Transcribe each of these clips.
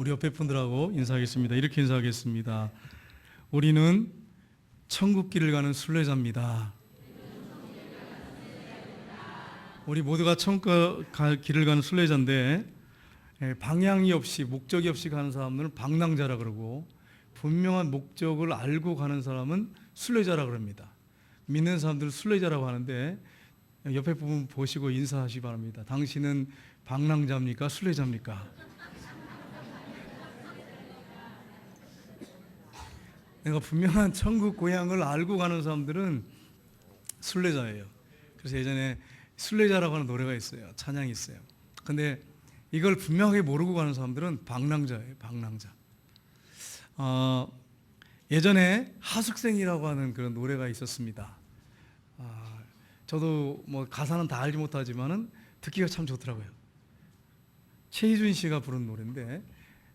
우리 옆에 분들하고 인사하겠습니다. 이렇게 인사하겠습니다. 우리는 천국 길을 가는 순례자입니다. 우리 모두가 천국 길을 가는 순례자인데 방향이 없이 목적이 없이 가는 사람들은 방랑자라 그러고 분명한 목적을 알고 가는 사람은 순례자라 그럽니다. 믿는 사람들은 순례자라고 하는데 옆에 부분 보시고 인사하시기 바랍니다. 당신은 방랑자입니까? 순례자입니까? 내가 분명한 천국 고향을 알고 가는 사람들은 순례자예요. 그래서 예전에 순례자라고 하는 노래가 있어요. 찬양이 있어요. 근데 이걸 분명하게 모르고 가는 사람들은 방랑자예요. 방랑자. 예전에 하숙생이라고 하는 그런 노래가 있었습니다. 저도 뭐 가사는 다 알지 못하지만은 듣기가 참 좋더라고요. 최희준 씨가 부른 노래인데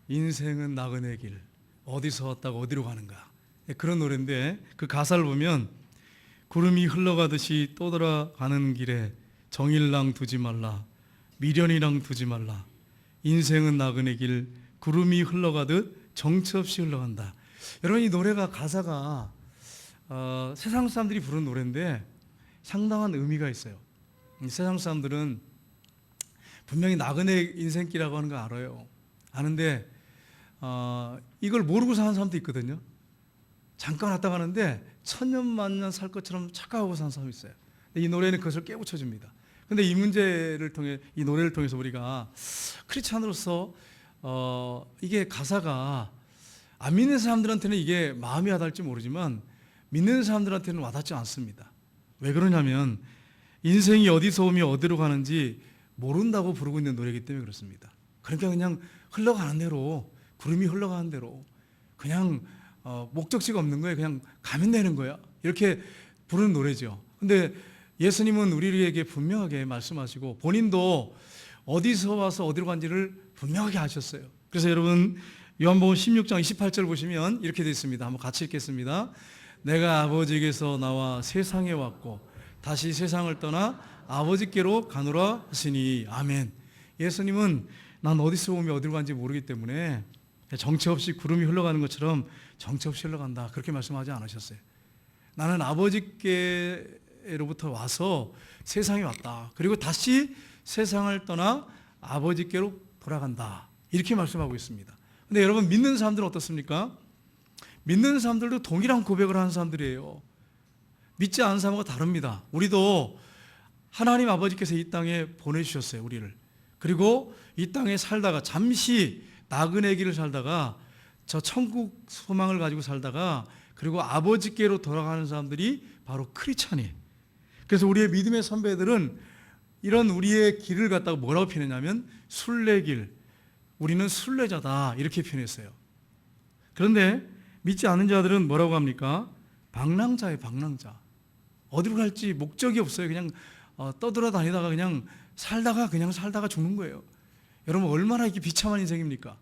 인생은 나그네 길 어디서 왔다가 어디로 가는가 그런 노래인데 그 가사를 보면 구름이 흘러가듯이 떠돌아가는 길에 정일랑 두지 말라 미련이랑 두지 말라 인생은 나그네 길 구름이 흘러가듯 정처 없이 흘러간다. 여러분 이 노래가 가사가 세상 사람들이 부른 노래인데 상당한 의미가 있어요. 세상 사람들은 분명히 나그네 인생길이라고 하는 거 알아요. 아는데 이걸 모르고 사는 사람도 있거든요. 잠깐 왔다 가는데 천년만년 살 것처럼 착각하고 사는 사람이 있어요. 이 노래는 그것을 깨우쳐 줍니다. 근데 이 문제를 통해 이 노래를 통해서 우리가 크리스찬으로서 이게 가사가 안 믿는 사람들한테는 이게 마음이 와닿을지 모르지만 믿는 사람들한테는 와닿지 않습니다. 왜 그러냐면 인생이 어디서 오며 어디로 가는지 모른다고 부르고 있는 노래이기 때문에 그렇습니다. 그러니까 그냥 흘러가는 대로 구름이 흘러가는 대로 그냥 목적지가 없는 거예요. 그냥 가면 되는 거야. 이렇게 부르는 노래죠. 근데 예수님은 우리에게 분명하게 말씀하시고 본인도 어디서 와서 어디로 간지를 분명하게 하셨어요. 그래서 여러분 요한복음 16장 28절 보시면 이렇게 되어 있습니다. 한번 같이 읽겠습니다. 내가 아버지께서 나와 세상에 왔고 다시 세상을 떠나 아버지께로 가노라 하시니 아멘. 예수님은 난 어디서 오며 어디로 간지 모르기 때문에 정처 없이 구름이 흘러가는 것처럼 정처 없이 흘러간다 그렇게 말씀하지 않으셨어요. 나는 아버지께로부터 와서 세상에 왔다. 그리고 다시 세상을 떠나 아버지께로 돌아간다. 이렇게 말씀하고 있습니다. 근데 여러분 믿는 사람들은 어떻습니까? 믿는 사람들도 동일한 고백을 하는 사람들이에요. 믿지 않는 사람과 다릅니다. 우리도 하나님 아버지께서 이 땅에 보내주셨어요. 우리를. 그리고 이 땅에 살다가 잠시 나그네 길을 살다가 저 천국 소망을 가지고 살다가 그리고 아버지께로 돌아가는 사람들이 바로 크리스찬이에요. 그래서 우리의 믿음의 선배들은 이런 우리의 길을 갖다가 뭐라고 표현했냐면 순례길, 우리는 순례자다 이렇게 표현했어요. 그런데 믿지 않는 자들은 뭐라고 합니까? 방랑자예요. 방랑자. 어디로 갈지 목적이 없어요. 그냥 떠돌아다니다가 그냥 살다가 죽는 거예요. 여러분 얼마나 이게 비참한 인생입니까?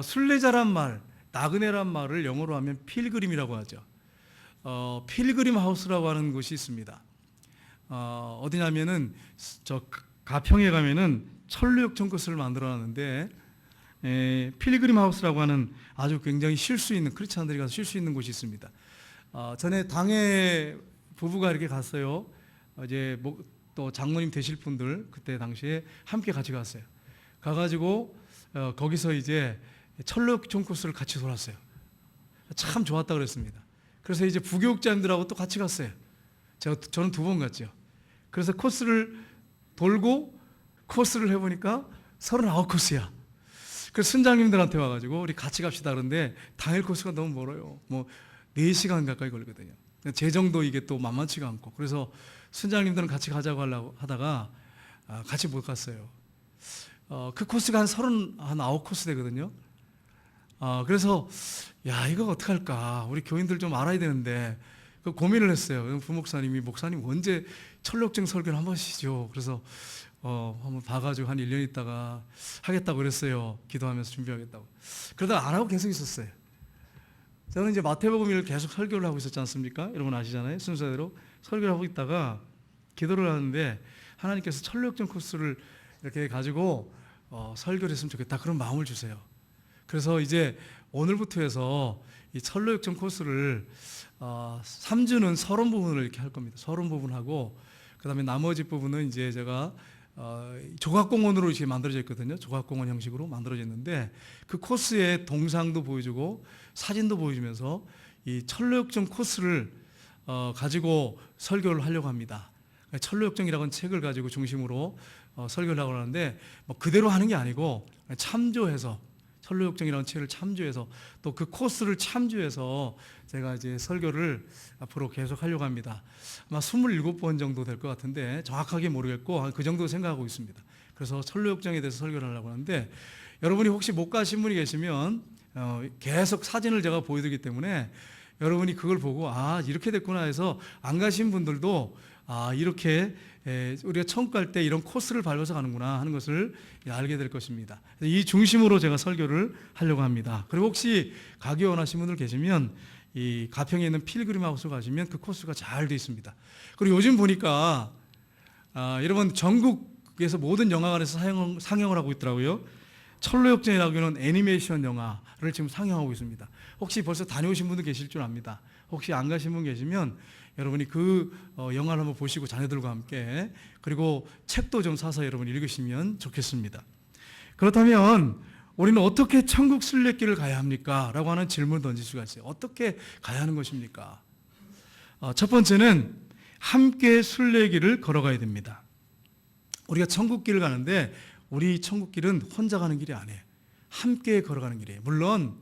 순례자란 말, 나그네란 말을 영어로 하면 필그림이라고 하죠. 필그림 하우스라고 하는 곳이 있습니다. 어디냐면은 저 가평에 가면은 천루역천 것을 만들어놨는데 필그림 하우스라고 하는 아주 굉장히 쉴 수 있는 크리스찬들이 가서 쉴 수 있는 곳이 있습니다. 전에 당에 부부가 이렇게 갔어요. 이제 또 장로님 되실 분들 그때 당시에 함께 같이 갔어요. 가가지고 거기서 이제 천루역천 코스를 같이 돌았어요. 참 좋았다 그랬습니다. 그래서 이제 부교육자님들하고 또 같이 갔어요. 저는 2번 갔죠. 그래서 코스를 돌고 코스를 해보니까 39코스야. 그래서 선장님들한테 와가지고 우리 같이 갑시다 그러는데 당일 코스가 너무 멀어요. 뭐 4시간 가까이 걸리거든요. 제 정도 이게 또 만만치가 않고 그래서 선장님들은 같이 가자고 하려고 하다가 같이 못 갔어요. 그 코스가 한 39코스 되거든요. 그래서 야 이거 어떡할까 우리 교인들 좀 알아야 되는데 그 고민을 했어요. 부목사님이 목사님 언제 천루역천 설교를 한번 하시죠. 그래서 한번 봐가지고 한 1년 있다가 하겠다고 그랬어요. 기도하면서 준비하겠다고. 그러다가 안 하고 계속 있었어요. 저는 이제 마태복음을 계속 설교를 하고 있었지 않습니까? 여러분 아시잖아요. 순서대로 설교를 하고 있다가 기도를 하는데 하나님께서 천루역천 코스를 이렇게 가지고 설교를 했으면 좋겠다 그런 마음을 주세요. 그래서 이제 오늘부터 해서 이 철로역정 코스를 3주는 서론 부분을 이렇게 할 겁니다. 서론 부분하고 그다음에 나머지 부분은 이제 제가 조각공원으로 이렇게 만들어져 있거든요. 조각공원 형식으로 만들어졌는데 그 코스의 동상도 보여주고 사진도 보여주면서 이 철로역정 코스를 가지고 설교를 하려고 합니다. 철로역정이라는 책을 가지고 중심으로 설교를 하려고 하는데 뭐 그대로 하는 게 아니고 참조해서 철로역정이라는 책을 참조해서 또 그 코스를 참조해서 제가 이제 설교를 앞으로 계속 하려고 합니다. 아마 27번 정도 될 것 같은데 정확하게 모르겠고 그 정도 생각하고 있습니다. 그래서 철로역정에 대해서 설교를 하려고 하는데 여러분이 혹시 못 가신 분이 계시면 계속 사진을 제가 보여드리기 때문에 여러분이 그걸 보고 이렇게 됐구나 해서 안 가신 분들도 이렇게 우리가 천국 갈 때 이런 코스를 밟아서 가는구나 하는 것을 알게 될 것입니다. 이 중심으로 제가 설교를 하려고 합니다. 그리고 혹시 가기 원하시는 분들 계시면 이 가평에 있는 필그림 하우스 가시면 그 코스가 잘 되어 있습니다. 그리고 요즘 보니까 여러분 전국에서 모든 영화관에서 상영을 하고 있더라고요. 철로역정이라고 하는 애니메이션 영화를 지금 상영하고 있습니다. 혹시 벌써 다녀오신 분도 계실 줄 압니다. 혹시 안 가신 분 계시면 여러분이 그 영화를 한번 보시고 자녀들과 함께 그리고 책도 좀 사서 여러분이 읽으시면 좋겠습니다. 그렇다면 우리는 어떻게 천국 순례길을 가야 합니까? 라고 하는 질문을 던질 수가 있어요. 어떻게 가야 하는 것입니까? 첫 번째는 함께 순례길을 걸어가야 됩니다. 우리가 천국길을 가는데 우리 천국길은 혼자 가는 길이 아니에요. 함께 걸어가는 길이에요. 물론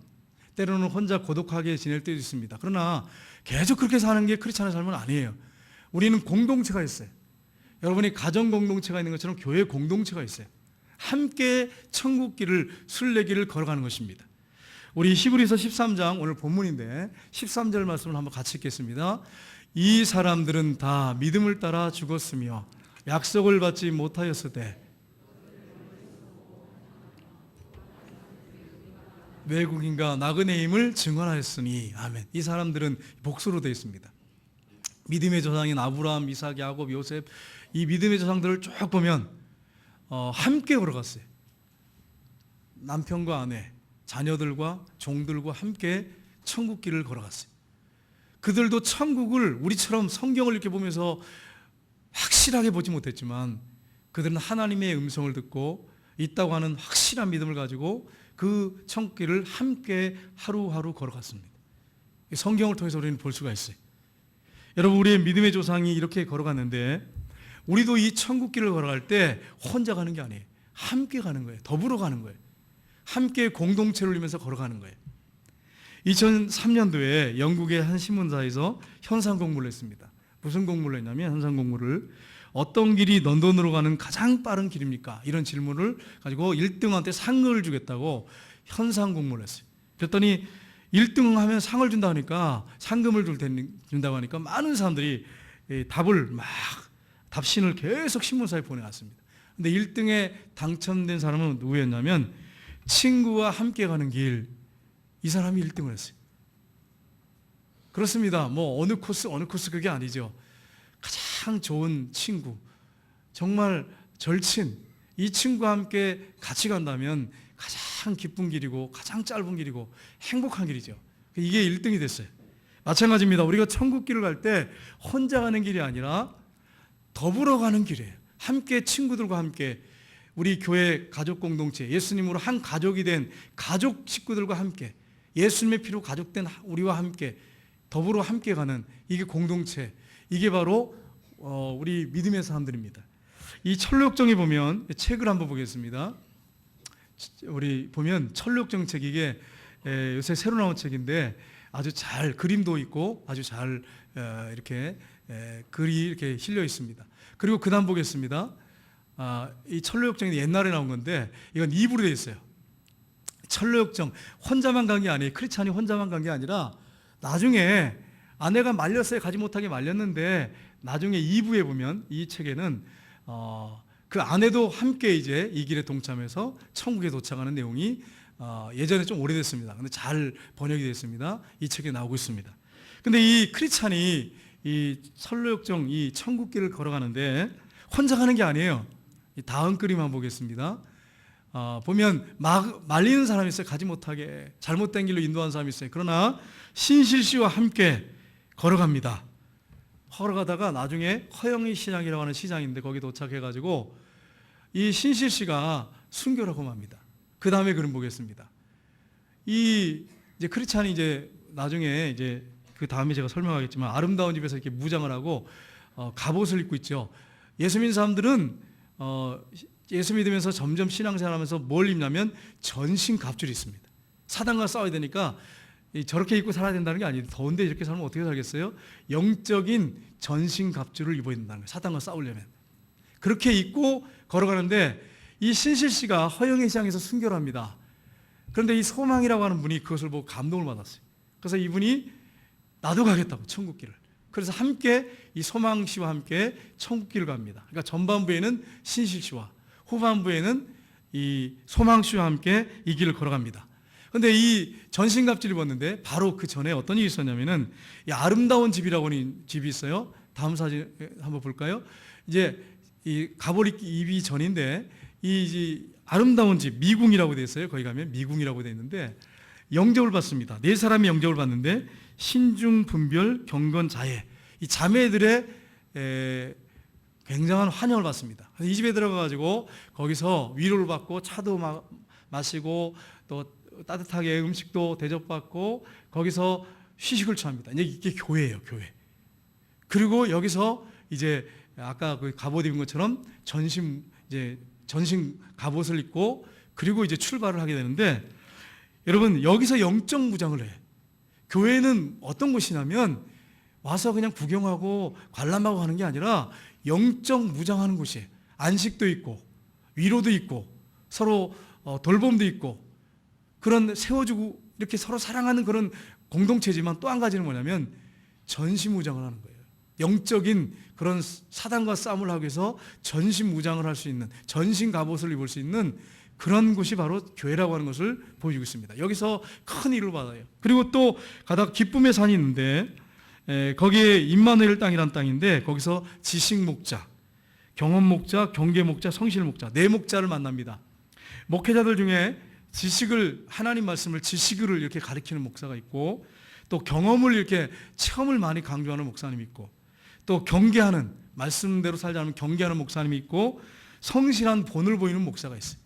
때로는 혼자 고독하게 지낼 때도 있습니다. 그러나 계속 그렇게 사는 게 크리스찬의 삶은 아니에요. 우리는 공동체가 있어요. 여러분이 가정 공동체가 있는 것처럼 교회 공동체가 있어요. 함께 천국길을 순례길을 걸어가는 것입니다. 우리 히브리서 13장 오늘 본문인데 13절 말씀을 한번 같이 읽겠습니다. 이 사람들은 다 믿음을 따라 죽었으며 약속을 받지 못하였으되 외국인과 나그네의 힘을 증언하였으니 아멘. 이 사람들은 복수로 되어 있습니다. 믿음의 조상인 아브라함, 이삭, 야곱, 요셉 이 믿음의 조상들을 쭉 보면 함께 걸어갔어요. 남편과 아내, 자녀들과 종들과 함께 천국길을 걸어갔어요. 그들도 천국을 우리처럼 성경을 이렇게 보면서 확실하게 보지 못했지만 그들은 하나님의 음성을 듣고 있다고 하는 확실한 믿음을 가지고 그 천국길을 함께 하루하루 걸어갔습니다. 성경을 통해서 우리는 볼 수가 있어요. 여러분 우리의 믿음의 조상이 이렇게 걸어갔는데 우리도 이 천국길을 걸어갈 때 혼자 가는 게 아니에요. 함께 가는 거예요. 더불어 가는 거예요. 함께 공동체를 이루면서 걸어가는 거예요. 2003년도에 영국의 한 신문사에서 현상 공부를 했습니다. 무슨 공부를 했냐면 현상 공부를 어떤 길이 런던으로 가는 가장 빠른 길입니까? 이런 질문을 가지고 1등한테 상을 주겠다고 현상 공부를 했어요. 그랬더니 1등 하면 상을 준다 하니까 상금을 준다고 하니까 많은 사람들이 답신을 계속 신문사에 보내왔습니다. 근데 1등에 당첨된 사람은 누구였냐면 친구와 함께 가는 길, 이 사람이 1등을 했어요. 그렇습니다. 뭐 어느 코스 그게 아니죠. 가장 좋은 친구, 정말 절친, 이 친구와 함께 같이 간다면 가장 기쁜 길이고 가장 짧은 길이고 행복한 길이죠. 이게 1등이 됐어요. 마찬가지입니다. 우리가 천국길을 갈 때 혼자 가는 길이 아니라 더불어 가는 길이에요. 함께 친구들과 함께 우리 교회 가족 공동체, 예수님으로 한 가족이 된 가족 식구들과 함께 예수님의 피로 가족된 우리와 함께 더불어 함께 가는 이게 공동체, 이게 바로 우리 믿음의 사람들입니다. 이 철로역정에 보면 책을 한번 보겠습니다. 우리 보면 철로역정 책 이게 요새 새로 나온 책인데 아주 잘 그림도 있고 아주 잘 이렇게 글이 이렇게 실려 있습니다. 그리고 그다음 보겠습니다. 이 철로역정이 옛날에 나온 건데 이건 2부로 되어 있어요. 철로역정 혼자만 간 게 아니에요. 크리스찬이 혼자만 간 게 아니라 나중에 아내가 말렸어요. 가지 못하게 말렸는데 나중에 2부에 보면 이 책에는 그 아내도 함께 이제 이 길에 동참해서 천국에 도착하는 내용이 예전에 좀 오래됐습니다. 근데 잘 번역이 됐습니다. 이 책에 나오고 있습니다. 근데 이 크리스찬이 이 철로역정 이 천국길을 걸어가는데 혼자 가는 게 아니에요. 이 다음 그림 한번 보겠습니다. 보면 말리는 사람이 있어요. 가지 못하게 잘못된 길로 인도하는 사람이 있어요. 그러나 신실씨와 함께 걸어갑니다. 걸어가다가 나중에 허영이 시장이라고 하는 시장인데 거기 도착해가지고 이 신실씨가 순교라고 합니다. 그 다음에 그림 보겠습니다. 이제 크리스찬이 이제 나중에 이제 그 다음에 제가 설명하겠지만 아름다운 집에서 이렇게 무장을 하고 갑옷을 입고 있죠. 예수 믿는 사람들은 예수 믿으면서 점점 신앙생활하면서 뭘 입냐면 전신 갑주를 입습니다. 사단과 싸워야 되니까 저렇게 입고 살아야 된다는 게 아니에요. 더운데 이렇게 살면 어떻게 살겠어요? 영적인 전신 갑주를 입어야 된다는 거예요. 사단과 싸우려면. 그렇게 입고 걸어가는데 이 신실씨가 허영의 시장에서 순교를 합니다. 그런데 이 소망이라고 하는 분이 그것을 보고 감동을 받았어요. 그래서 이분이 나도 가겠다고 천국길을. 그래서 함께 이 소망씨와 함께 천국길을 갑니다. 그러니까 전반부에는 신실씨와 후반부에는 이 소망씨와 함께 이 길을 걸어갑니다. 그런데 이 전신갑주를 입었는데 바로 그 전에 어떤 일이 있었냐면은 이 아름다운 집이라고 하는 집이 있어요. 다음 사진 한번 볼까요? 이제 이 갑옷 입기 전인데 이 아름다운 집 미궁이라고 되어 있어요. 거기 가면 미궁이라고 되어 있는데 영접을 받습니다. 네 사람이 영접을 받는데 신중 분별 경건 자애 이 자매들의 굉장한 환영을 받습니다. 그래서 이 집에 들어가가지고 거기서 위로를 받고 차도 마시고 또 따뜻하게 음식도 대접받고 거기서 휴식을 취합니다. 이게 교회예요, 교회. 그리고 여기서 이제 아까 그 갑옷 입은 것처럼 전신 갑옷을 입고 그리고 이제 출발을 하게 되는데 여러분 여기서 영적 무장을 해. 교회는 어떤 곳이냐면 와서 그냥 구경하고 관람하고 하는 게 아니라 영적 무장하는 곳이에요. 안식도 있고 위로도 있고 서로 돌봄도 있고 그런 세워주고 이렇게 서로 사랑하는 그런 공동체지만 또 한 가지는 뭐냐면 전시무장을 하는 거예요. 영적인 그런 사단과 싸움을 하기 위해서 전신무장을 할 수 있는 전신 갑옷을 입을 수 있는 그런 곳이 바로 교회라고 하는 것을 보여주고 있습니다. 여기서 큰 일을 받아요. 그리고 또 가다가 기쁨의 산이 있는데 거기에 임마누엘 땅이란 땅인데 거기서 지식 목자, 경험 목자, 경계 목자, 성실 목자 네 목자를 만납니다. 목회자들 중에 지식을 하나님 말씀을 지식을 이렇게 가르치는 목사가 있고 또 경험을 이렇게 체험을 많이 강조하는 목사님이 있고 또 경계하는 말씀대로 살자면 경계하는 목사님이 있고 성실한 본을 보이는 목사가 있어요.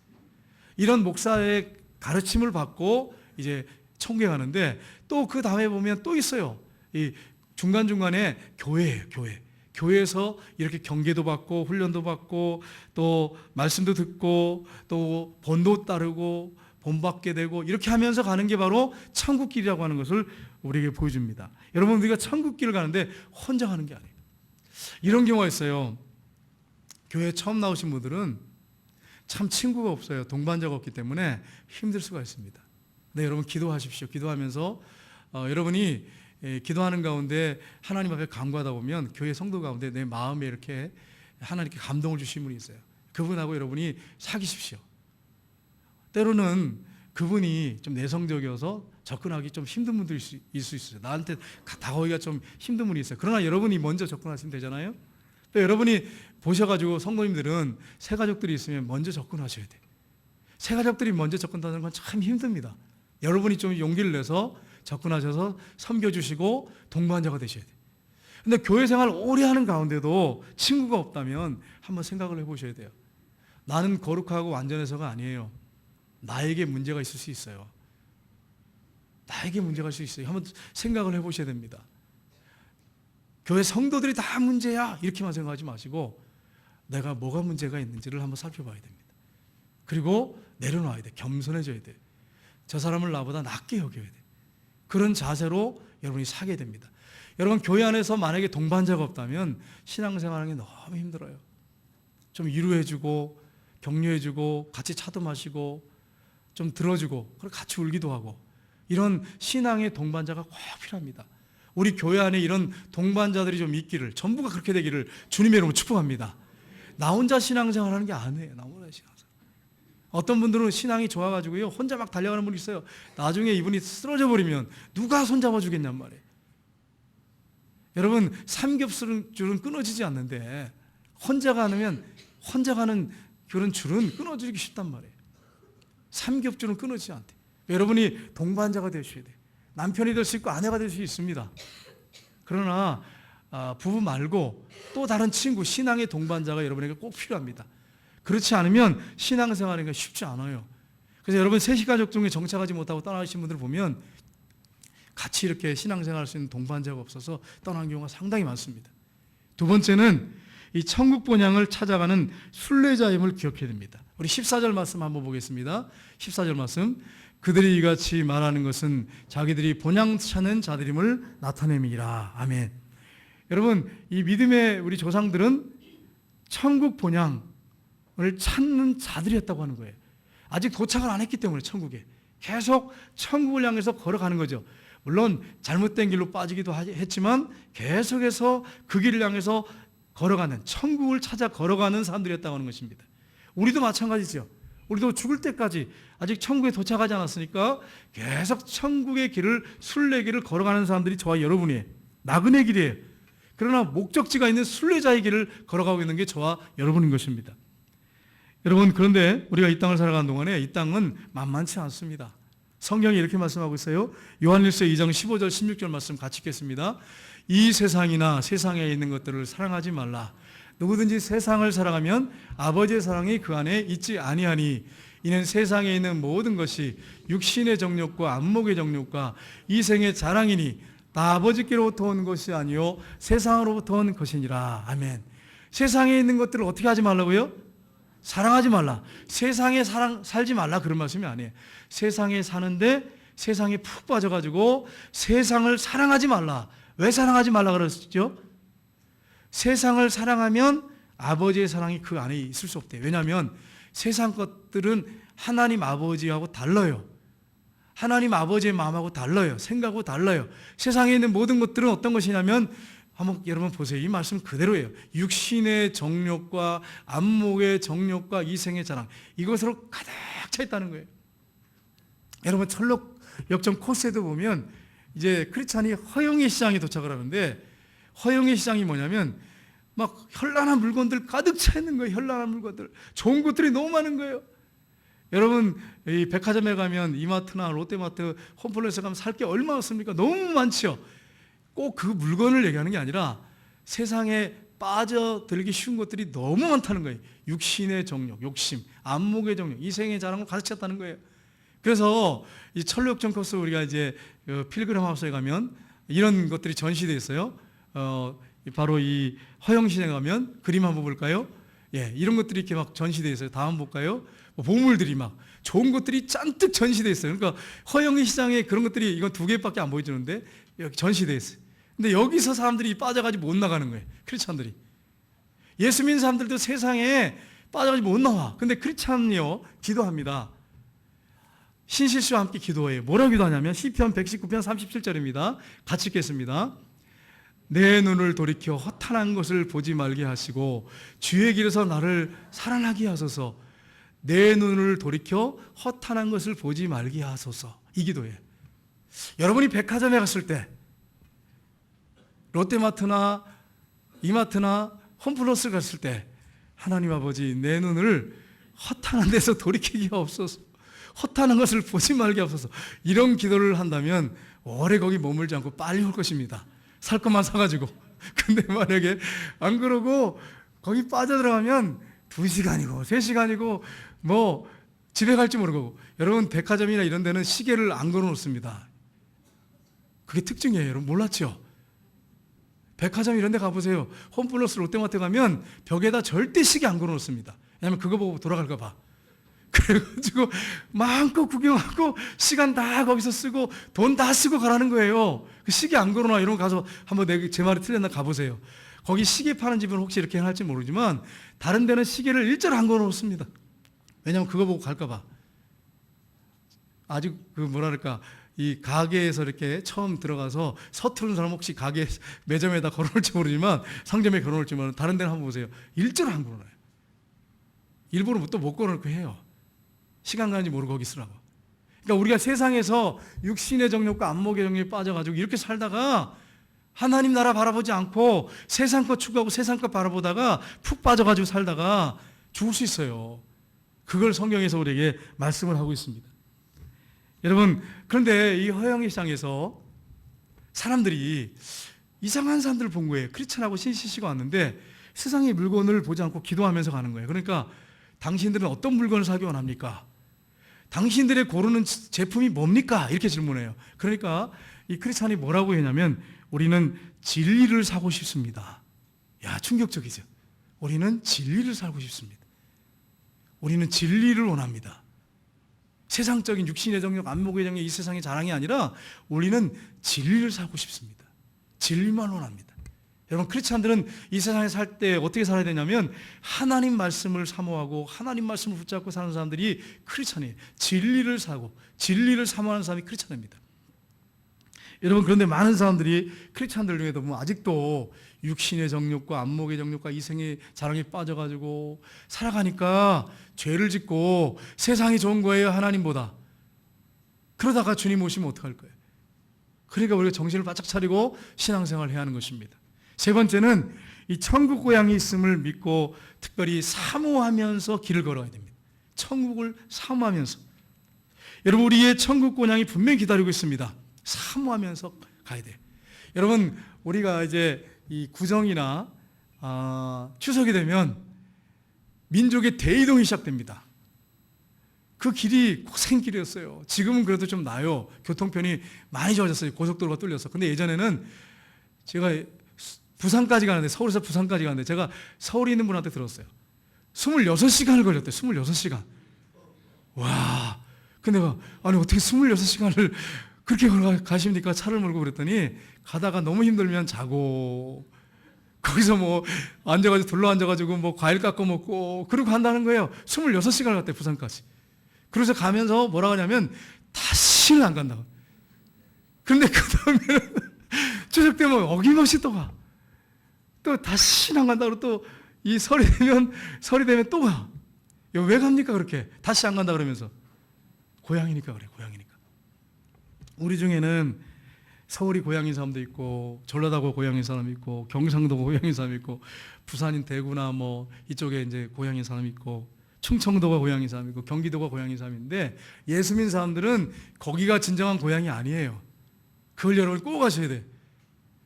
이런 목사의 가르침을 받고 이제 천국에 가는데 또 그 다음에 보면 또 있어요. 이 중간중간에 교회예요, 교회. 교회에서 이렇게 경계도 받고 훈련도 받고 또 말씀도 듣고 또 본도 따르고 본받게 되고 이렇게 하면서 가는 게 바로 천국길이라고 하는 것을 우리에게 보여줍니다. 여러분 우리가 천국길을 가는데 혼자 가는 게 아니에요. 이런 경우가 있어요. 교회 처음 나오신 분들은 참 친구가 없어요. 동반자가 없기 때문에 힘들 수가 있습니다. 네, 여러분 기도하십시오. 기도하면서 여러분이 기도하는 가운데 하나님 앞에 간구하다 보면 교회 성도 가운데 내 마음에 이렇게 하나님께 감동을 주신 분이 있어요. 그분하고 여러분이 사귀십시오. 때로는 그분이 좀 내성적이어서 접근하기 좀 힘든 분들이 있을 수 있어요. 나한테 다가오기가 좀 힘든 분이 있어요. 그러나 여러분이 먼저 접근하시면 되잖아요. 또 여러분이 보셔가지고 성도님들은 새 가족들이 있으면 먼저 접근하셔야 돼요. 새 가족들이 먼저 접근하는 건 참 힘듭니다. 여러분이 좀 용기를 내서 접근하셔서 섬겨주시고 동반자가 되셔야 돼요. 근데 교회 생활 오래 하는 가운데도 친구가 없다면 한번 생각을 해보셔야 돼요. 나는 거룩하고 완전해서가 아니에요. 나에게 문제가 있을 수 있어요. 나에게 문제가 있을 수 있어요. 한번 생각을 해보셔야 됩니다. 교회 성도들이 다 문제야 이렇게만 생각하지 마시고 내가 뭐가 문제가 있는지를 한번 살펴봐야 됩니다. 그리고 내려놔야 돼. 겸손해져야 돼. 저 사람을 나보다 낮게 여겨야 돼. 그런 자세로 여러분이 사게 됩니다. 여러분 교회 안에서 만약에 동반자가 없다면 신앙생활하는 게 너무 힘들어요. 좀 위로해주고 격려해주고 같이 차도 마시고 좀 들어주고 그리고 같이 울기도 하고 이런 신앙의 동반자가 꼭 필요합니다. 우리 교회 안에 이런 동반자들이 좀 있기를 전부가 그렇게 되기를 주님의 이름으로 축복합니다. 나 혼자 신앙생활하는 게 아니에요. 나 혼자 신앙생활. 어떤 분들은 신앙이 좋아가지고요 혼자 막 달려가는 분이 있어요. 나중에 이분이 쓰러져 버리면 누가 손잡아 주겠냔 말이에요. 여러분 삼겹살은 끊어지지 않는데 혼자 가는 그런 줄은 끊어지기 쉽단 말이에요. 삼겹줄은 끊어지지 않대. 여러분이 동반자가 되셔야 돼. 남편이 될 수 있고 아내가 될 수 있습니다. 그러나 부부 말고 또 다른 친구, 신앙의 동반자가 여러분에게 꼭 필요합니다. 그렇지 않으면 신앙생활이 쉽지 않아요. 그래서 여러분 셋이가족 중에 정착하지 못하고 떠나신 분들을 보면 같이 이렇게 신앙생활할 수 있는 동반자가 없어서 떠난 경우가 상당히 많습니다. 두 번째는 이 천국 본향을 찾아가는 순례자임을 기억해야 됩니다. 우리 14절 말씀 한번 보겠습니다. 14절 말씀. 그들이 이같이 말하는 것은 자기들이 본향 찾는 자들임을 나타냄이라. 아멘. 여러분, 이 믿음의 우리 조상들은 천국 본향을 찾는 자들이었다고 하는 거예요. 아직 도착을 안 했기 때문에 천국에 계속 천국을 향해서 걸어가는 거죠. 물론 잘못된 길로 빠지기도 했지만 계속해서 그 길을 향해서 걸어가는, 천국을 찾아 걸어가는 사람들이었다고 하는 것입니다. 우리도 마찬가지죠. 우리도 죽을 때까지 아직 천국에 도착하지 않았으니까 계속 천국의 길을, 순례길을 걸어가는 사람들이 저와 여러분이에요. 나그네 길이에요. 그러나 목적지가 있는 순례자의 길을 걸어가고 있는 게 저와 여러분인 것입니다. 여러분, 그런데 우리가 이 땅을 살아가는 동안에 이 땅은 만만치 않습니다. 성경이 이렇게 말씀하고 있어요. 요한일서 2장 15절 16절 말씀 같이 읽겠습니다. 이 세상이나 세상에 있는 것들을 사랑하지 말라. 누구든지 세상을 사랑하면 아버지의 사랑이 그 안에 있지 아니하니 이는 세상에 있는 모든 것이 육신의 정욕과 안목의 정욕과 이생의 자랑이니 다 아버지께로부터 온 것이 아니요 세상으로부터 온 것이니라. 아멘. 세상에 있는 것들을 어떻게 하지 말라고요? 사랑하지 말라. 세상에 살지 말라 그런 말씀이 아니에요. 세상에 사는데 세상에 푹 빠져가지고 세상을 사랑하지 말라. 왜 사랑하지 말라 그랬죠? 세상을 사랑하면 아버지의 사랑이 그 안에 있을 수 없대요. 왜냐하면 세상 것들은 하나님 아버지하고 달라요. 하나님 아버지의 마음하고 달라요. 생각하고 달라요. 세상에 있는 모든 것들은 어떤 것이냐면 한번 여러분 보세요. 이 말씀 그대로예요. 육신의 정욕과 안목의 정욕과 이생의 자랑, 이것으로 가득 차 있다는 거예요. 여러분 철록 역전 코스에도 보면 이제 크리스찬이 허영의 시장에 도착을 하는데, 허영의 시장이 뭐냐면 막 현란한 물건들 가득 차 있는 거예요. 현란한 물건들, 좋은 것들이 너무 많은 거예요. 여러분 이 백화점에 가면 이마트나 롯데마트, 홈플러스에 가면 살 게 얼마나 없습니까? 너무 많죠. 꼭 그 물건을 얘기하는 게 아니라 세상에 빠져들기 쉬운 것들이 너무 많다는 거예요. 육신의 정욕, 욕심, 안목의 정욕, 이생의 자랑을 가득 찼다는 거예요. 그래서 이 천록정 코스 우리가 이제 필그램 하우스에 가면 이런 것들이 전시되어 있어요. 바로 이 허영시장에 가면 그림 한번 볼까요? 예, 이런 것들이 이렇게 막 전시되어 있어요. 다음 볼까요? 보물들이 막 좋은 것들이 잔뜩 전시되어 있어요. 그러니까 허영의 시장에 그런 것들이 이건 2개밖에 안 보여주는데 여기 전시되어 있어요. 근데 여기서 사람들이 빠져가지고 못 나가는 거예요. 크리스찬들이. 예수 믿는 사람들도 세상에 빠져가지고 못 나와. 근데 크리스찬이요 기도합니다. 신실씨와 함께 기도해요. 뭐라고 기도하냐면 시편 119편 37절입니다. 같이 읽겠습니다. 내 눈을 돌이켜 허탄한 것을 보지 말게 하시고 주의 길에서 나를 살아나게 하소서. 내 눈을 돌이켜 허탄한 것을 보지 말게 하소서. 이 기도예요. 여러분이 백화점에 갔을 때, 롯데마트나 이마트나 홈플러스 갔을 때 하나님 아버지 내 눈을 허탄한 데서 돌이키게 하옵소서. 허탄한 것을 보지 말게 하옵소서. 이런 기도를 한다면 오래 거기 머물지 않고 빨리 올 것입니다. 살 것만 사가지고. 근데 만약에 안 그러고 거기 빠져들어가면 2시간이고 3시간이고 뭐 집에 갈지 모르고. 여러분 백화점이나 이런 데는 시계를 안 걸어놓습니다. 그게 특징이에요. 여러분 몰랐죠? 백화점 이런 데 가보세요. 홈플러스 롯데마트 가면 벽에다 절대 시계 안 걸어놓습니다. 왜냐하면 그거 보고 돌아갈까 봐. 그래가지고 마음껏 구경하고 시간 다 거기서 쓰고 돈 다 쓰고 가라는 거예요. 그 시계 안 걸어놔. 이런 거 가서 한번 제 말이 틀렸나 가보세요. 거기 시계 파는 집은 혹시 이렇게 할지 모르지만 다른 데는 시계를 일절 안 걸어놓습니다. 왜냐하면 그거 보고 갈까 봐. 아직 그 뭐랄까 이 가게에서 이렇게 처음 들어가서 서투른 사람 혹시 가게 매점에다 걸어놓을지 모르지만 상점에 걸어놓을지 모르지만 다른 데는 한번 보세요. 일절 안 걸어놔요. 일부러 또 못 걸어놓고 해요. 시간 가는지 모르고 거기 쓰라고. 그러니까 우리가 세상에서 육신의 정욕과 안목의 정욕에 빠져가지고 이렇게 살다가 하나님 나라 바라보지 않고 세상 것 추구하고 세상 것 바라보다가 푹 빠져가지고 살다가 죽을 수 있어요. 그걸 성경에서 우리에게 말씀을 하고 있습니다. 여러분, 그런데 이 허영의 시장에서 사람들이 이상한 사람들을 본 거예요. 크리스찬하고 신시시가 왔는데 세상의 물건을 보지 않고 기도하면서 가는 거예요. 그러니까 당신들은 어떤 물건을 사기 원합니까? 당신들의 고르는 제품이 뭡니까? 이렇게 질문해요. 그러니까 이 크리스찬이 뭐라고 했냐면 우리는 진리를 사고 싶습니다. 야, 충격적이죠. 우리는 진리를 살고 싶습니다. 우리는 진리를 원합니다. 세상적인 육신의 정욕, 안목의 정욕, 이 세상의 자랑이 아니라 우리는 진리를 살고 싶습니다. 진리만 원합니다. 여러분, 크리스찬들은 이 세상에 살 때 어떻게 살아야 되냐면 하나님 말씀을 사모하고 하나님 말씀을 붙잡고 사는 사람들이 크리스찬이에요. 진리를 사고 진리를 사모하는 사람이 크리스찬입니다. 여러분, 그런데 많은 사람들이 크리스찬들 중에도 뭐 아직도 육신의 정욕과 안목의 정욕과 이생의 자랑에 빠져가지고 살아가니까 죄를 짓고 세상이 좋은 거예요, 하나님보다. 그러다가 주님 오시면 어떡할 거예요? 그러니까 우리가 정신을 바짝 차리고 신앙생활을 해야 하는 것입니다. 세 번째는 이 천국 고향이 있음을 믿고 특별히 사모하면서 길을 걸어야 됩니다. 천국을 사모하면서. 여러분, 우리의 천국 고향이 분명히 기다리고 있습니다. 사모하면서 가야 돼요. 여러분, 우리가 이제 이 구정이나 추석이 되면 민족의 대이동이 시작됩니다. 그 길이 고생길이었어요. 지금은 그래도 좀 나아요. 교통편이 많이 좋아졌어요. 고속도로가 뚫려서. 근데 예전에는 제가 부산까지 가는데, 서울에서 부산까지 가는데 제가 서울에 있는 분한테 들었어요. 26시간을 걸렸대요. 26시간. 와. 근데 아니 어떻게 26시간을 그렇게 걸어가십니까? 차를 몰고. 그랬더니 가다가 너무 힘들면 자고 거기서 뭐 앉아가지고 둘러 앉아가지고 뭐 과일 깎아 먹고 그러고 간다는 거예요. 26시간을 갔대요, 부산까지. 그래서 가면서 뭐라고 하냐면 다시는 안 간다고. 그런데 그 다음에는 추석 때면 어김없이 또 가. 또 다시는 안 간다고. 또 이 설이 되면 또 가. 왜 갑니까 그렇게? 다시 안 간다 그러면서. 고향이니까 그래, 고향이니까. 우리 중에는 서울이 고향인 사람도 있고 전라도가 고향인 사람이 있고 경상도가 고향인 사람이 있고 부산인 대구나 뭐 이쪽에 이제 고향인 사람이 있고 충청도가 고향인 사람이 있고 경기도가 고향인 사람인데 예수 믿는 사람들은 거기가 진정한 고향이 아니에요. 그걸 여러분 꼭 아셔야 돼.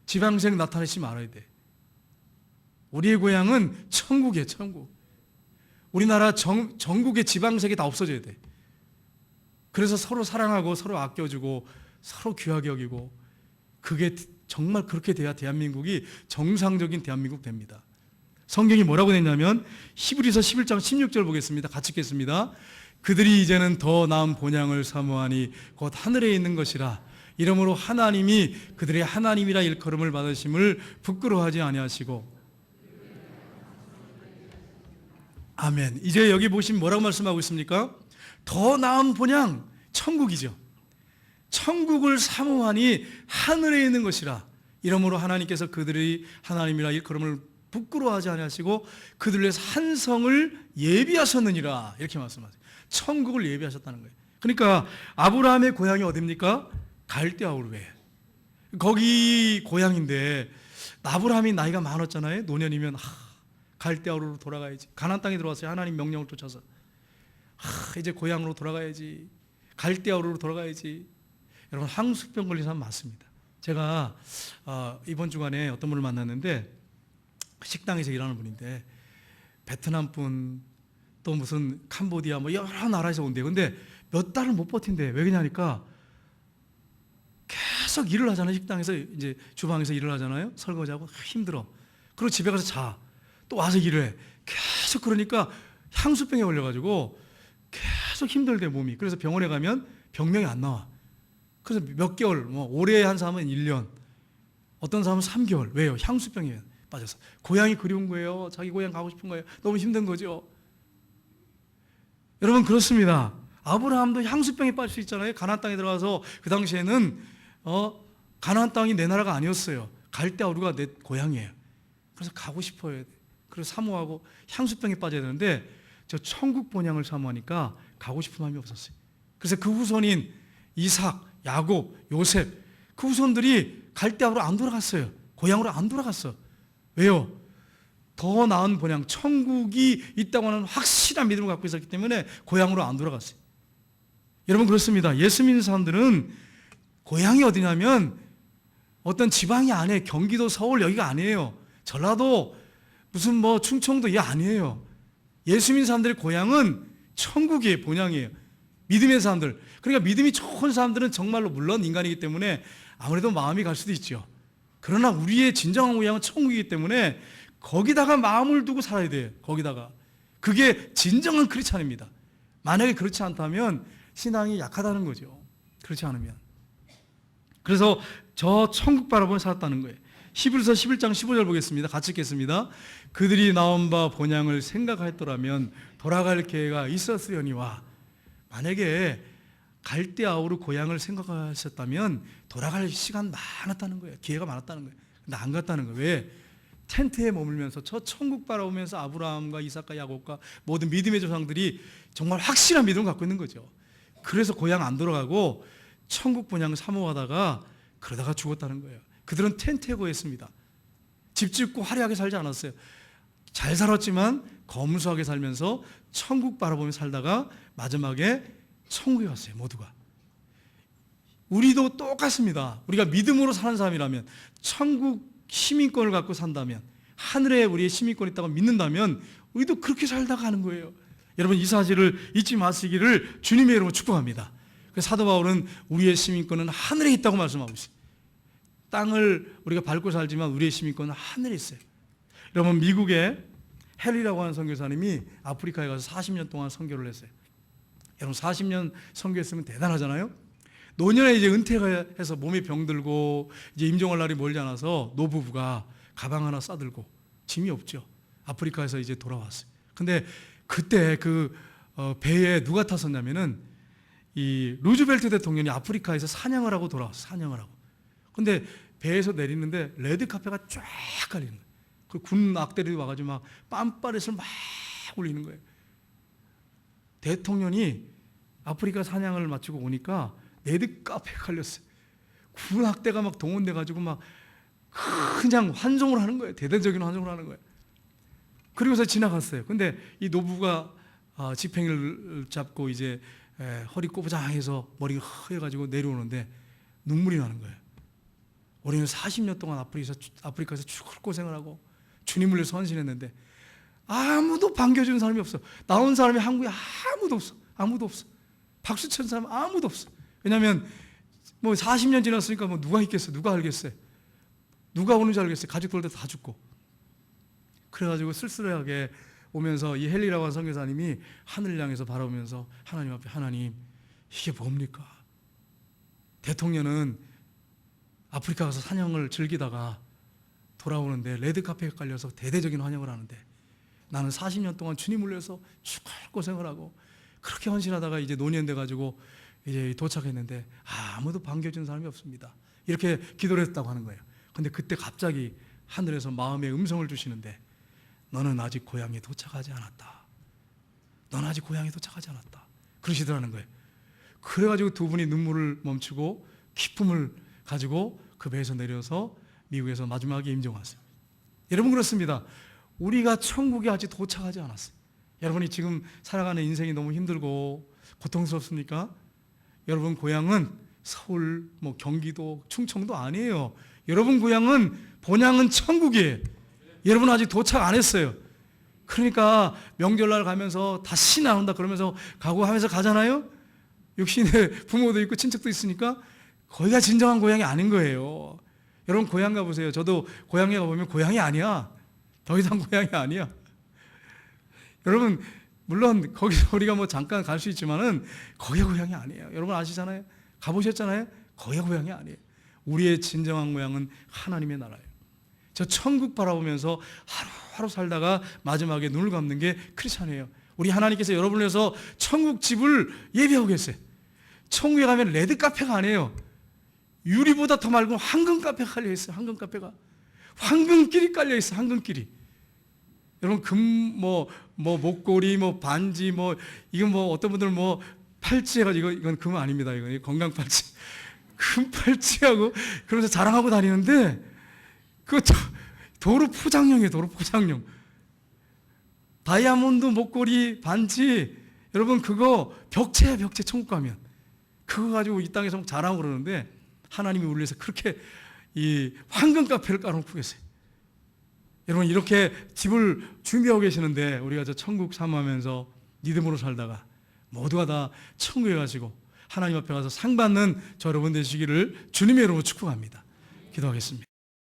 지방색 나타내지 말아야 돼. 우리의 고향은 천국이에요, 천국. 우리나라 전국의 지방색이 다 없어져야 돼. 그래서 서로 사랑하고 서로 아껴주고 서로 귀하게 여기고 그게 정말 그렇게 돼야 대한민국이 정상적인 대한민국 됩니다. 성경이 뭐라고 했냐면 히브리서 11장 16절 보겠습니다. 같이 읽겠습니다. 그들이 이제는 더 나은 본향을 사모하니 곧 하늘에 있는 것이라. 이러므로 하나님이 그들의 하나님이라 일컬음을 받으심을 부끄러워하지 아니하시고. 아멘. 이제 여기 보시면 뭐라고 말씀하고 있습니까? 더 나은 본향, 천국이죠. 천국을 사모하니 하늘에 있는 것이라. 이러므로 하나님께서 그들이 하나님이라 일컬음을 부끄러워하지 아니하시고 그들을 위해서 한 성을 예비하셨느니라. 이렇게 말씀하세요. 천국을 예비하셨다는 거예요. 그러니까 아브라함의 고향이 어디입니까? 갈대아우르에. 거기 고향인데 아브라함이 나이가 많았잖아요. 노년이면 갈대아우르로 돌아가야지. 가나안 땅에 들어왔어요. 하나님 명령을 쫓아서. 이제 고향으로 돌아가야지. 갈대아우르로 돌아가야지. 여러분, 향수병 걸린 사람 많습니다. 제가 이번 주간에 어떤 분을 만났는데 식당에서 일하는 분인데 베트남 분, 또 무슨 캄보디아 뭐 여러 나라에서 온대요. 근데 몇 달을 못 버틴대. 왜 그러냐니까 계속 일을 하잖아요. 식당에서 이제 주방에서 일을 하잖아요. 설거지하고 힘들어. 그리고 집에 가서 자. 또 와서 일을 해. 계속 그러니까 향수병에 걸려가지고 계속 힘들대, 몸이. 그래서 병원에 가면 병명이 안 나와. 그래서 몇 개월, 뭐 올해 한 사람은 1년, 어떤 사람은 3개월. 왜요? 향수병에 빠져서. 고향이 그리운 거예요. 자기 고향 가고 싶은 거예요. 너무 힘든 거죠. 여러분, 그렇습니다. 아브라함도 향수병에 빠질 수 있잖아요. 가나안 땅에 들어가서 그 당시에는 가나안 땅이 내 나라가 아니었어요. 갈대아우르가 내 고향이에요. 그래서 가고 싶어요. 그래서 사모하고 향수병에 빠져야 되는데 저 천국 본향을 사모하니까 가고 싶은 마음이 없었어요. 그래서 그 후손인 이삭, 야곱, 요셉, 그 후손들이 갈대아우르로 안 돌아갔어요. 고향으로 안 돌아갔어. 왜요? 더 나은 본향, 천국이 있다고 하는 확실한 믿음을 갖고 있었기 때문에 고향으로 안 돌아갔어요. 여러분 그렇습니다. 예수 믿는 사람들은 고향이 어디냐면 어떤 지방이 아니에요. 경기도, 서울 여기가 아니에요. 전라도, 무슨 뭐 충청도 이게 아니에요. 예수 믿는 사람들의 고향은 천국이에요. 본향이에요. 믿음의 사람들. 그러니까 믿음이 좋은 사람들은 정말로 물론 인간이기 때문에 아무래도 마음이 갈 수도 있죠. 그러나 우리의 진정한 고향은 천국이기 때문에 거기다가 마음을 두고 살아야 돼요. 거기다가. 그게 진정한 크리스찬입니다. 만약에 그렇지 않다면 신앙이 약하다는 거죠. 그렇지 않으면. 그래서 저 천국 바라보며 살았다는 거예요. 히브리서 11장 15절 보겠습니다. 같이 읽겠습니다. 그들이 나온 바 본향을 생각하였더라면 돌아갈 기회가 있었으려니와. 만약에 갈대아우르 고향을 생각하셨다면 돌아갈 시간 많았다는 거예요. 기회가 많았다는 거예요. 근데 안 갔다는 거예요. 왜? 텐트에 머물면서 저 천국 바라보면서 아브라함과 이삭과 야곱과 모든 믿음의 조상들이 정말 확실한 믿음을 갖고 있는 거죠. 그래서 고향 안 돌아가고 천국 본향 사모하다가 그러다가 죽었다는 거예요. 그들은 텐트에 거했습니다. 집 짓고 화려하게 살지 않았어요. 잘 살았지만 검소하게 살면서 천국 바라보며 살다가 마지막에 천국에 갔어요. 모두가. 우리도 똑같습니다. 우리가 믿음으로 사는 사람이라면, 천국 시민권을 갖고 산다면, 하늘에 우리의 시민권이 있다고 믿는다면 우리도 그렇게 살다가 하는 거예요. 여러분 이 사실을 잊지 마시기를 주님의 이름으로 축복합니다. 사도 바울은 우리의 시민권은 하늘에 있다고 말씀하고 있어요. 땅을 우리가 밟고 살지만 우리의 시민권은 하늘에 있어요. 여러분 미국에 헨리라고 하는 선교사님이 아프리카에 가서 40년 동안 선교를 했어요. 여러분 40년 선교했으면 대단하잖아요. 노년에 이제 은퇴해서 몸에 병들고 이제 임종할 날이 멀지 않아서 노부부가 가방 하나 싸들고 짐이 없죠. 아프리카에서 이제 돌아왔어요. 근데 그때 그 배에 누가 탔었냐면은 이 루즈벨트 대통령이 아프리카에서 사냥을 하고 돌아왔어요. 사냥을 하고. 근데 배에서 내리는데 레드카펫가 쫙 깔리는 거예요. 그 군 악대들이 와가지고 막 빰빠렛을 막 울리는 거예요. 대통령이 아프리카 사냥을 마치고 오니까 레드카펫에 깔렸어요. 군 악대가 막 동원돼가지고 막 그냥 환송을 하는 거예요. 대대적인 환송을 하는 거예요. 그리고서 지나갔어요. 근데 이 노부가 지팽이를 잡고 이제 허리 꼬부장해서 머리가 허해가지고 내려오는데 눈물이 나는 거예요. 우리는 40년 동안 아프리카에서 죽을 고생을 하고 주님을 위해서 헌신했는데 아무도 반겨주는 사람이 없어. 나온 사람이 한국에 아무도 없어. 아무도 없어. 박수 친 사람 아무도 없어. 왜냐하면 뭐 40년 지났으니까 뭐 누가 있겠어. 누가 알겠어요. 누가 오는지 알겠어요. 가족들도 다 죽고. 그래가지고 쓸쓸하게 오면서 이 헨리라고 하는 선교사님이 하늘을 향해서 바라보면서 하나님 앞에, 하나님 이게 뭡니까? 대통령은 아프리카 가서 사냥을 즐기다가 돌아오는데 레드카펫에 깔려서 대대적인 환영을 하는데 나는 40년 동안 주님을 위해서 죽을 고생을 하고 그렇게 헌신하다가 이제 노년 돼가지고 이제 도착했는데 아무도 반겨준 사람이 없습니다. 이렇게 기도를 했다고 하는 거예요. 근데 그때 갑자기 하늘에서 마음의 음성을 주시는데 너는 아직 고향에 도착하지 않았다. 너는 아직 고향에 도착하지 않았다. 그러시더라는 거예요. 그래가지고 두 분이 눈물을 멈추고 기쁨을 가지고 그 배에서 내려서 미국에서 마지막에 임종하세요. 여러분 그렇습니다. 우리가 천국에 아직 도착하지 않았어요. 여러분이 지금 살아가는 인생이 너무 힘들고 고통스럽습니까? 여러분 고향은 서울, 뭐 경기도, 충청도 아니에요. 여러분 고향은 본향은 천국이에요. 여러분 아직 도착 안 했어요. 그러니까 명절날 가면서 다시 나온다 그러면서 각오하면서 가잖아요. 육신의 부모도 있고 친척도 있으니까 거기가 진정한 고향이 아닌 거예요. 여러분 고향 가보세요. 저도 고향에 가보면 고향이 아니야. 더 이상 고향이 아니야. 여러분 물론 거기서 우리가 뭐 잠깐 갈 수 있지만은 거기가 고향이 아니에요. 여러분 아시잖아요. 가보셨잖아요. 거기가 고향이 아니에요. 우리의 진정한 고향은 하나님의 나라예요. 저 천국 바라보면서 하루하루 살다가 마지막에 눈을 감는 게 크리스찬이에요. 우리 하나님께서 여러분을 위해서 천국 집을 예비하고 계세요. 천국에 가면 레드 카페가 아니에요. 유리보다 더 맑은 황금 카페가 깔려 있어요. 황금 카페가 황금길이 깔려 있어요. 황금길이. 여러분 뭐 목걸이 뭐 반지 뭐 이건 뭐 어떤 분들은 뭐 팔찌 해가지고 이건 금 아닙니다. 이건 건강 팔찌. 금 팔찌하고 그러면서 자랑하고 다니는데 그 도로 포장용이에요. 도로 포장용. 다이아몬드 목걸이 반지, 여러분 그거 벽체 천국 가면 그거 가지고 이 땅에서 막 자랑하고 그러는데 하나님이 우리를 위해서 그렇게 이 황금 카페를 깔아놓고 계세요. 여러분 이렇게 집을 준비하고 계시는데 우리가 저 천국 사모하면서 믿음으로 살다가 모두가 다 천국에 가시고 하나님 앞에 가서 상 받는 저 여러분 되시기를 주님의 이름으로 축복합니다. 기도하겠습니다.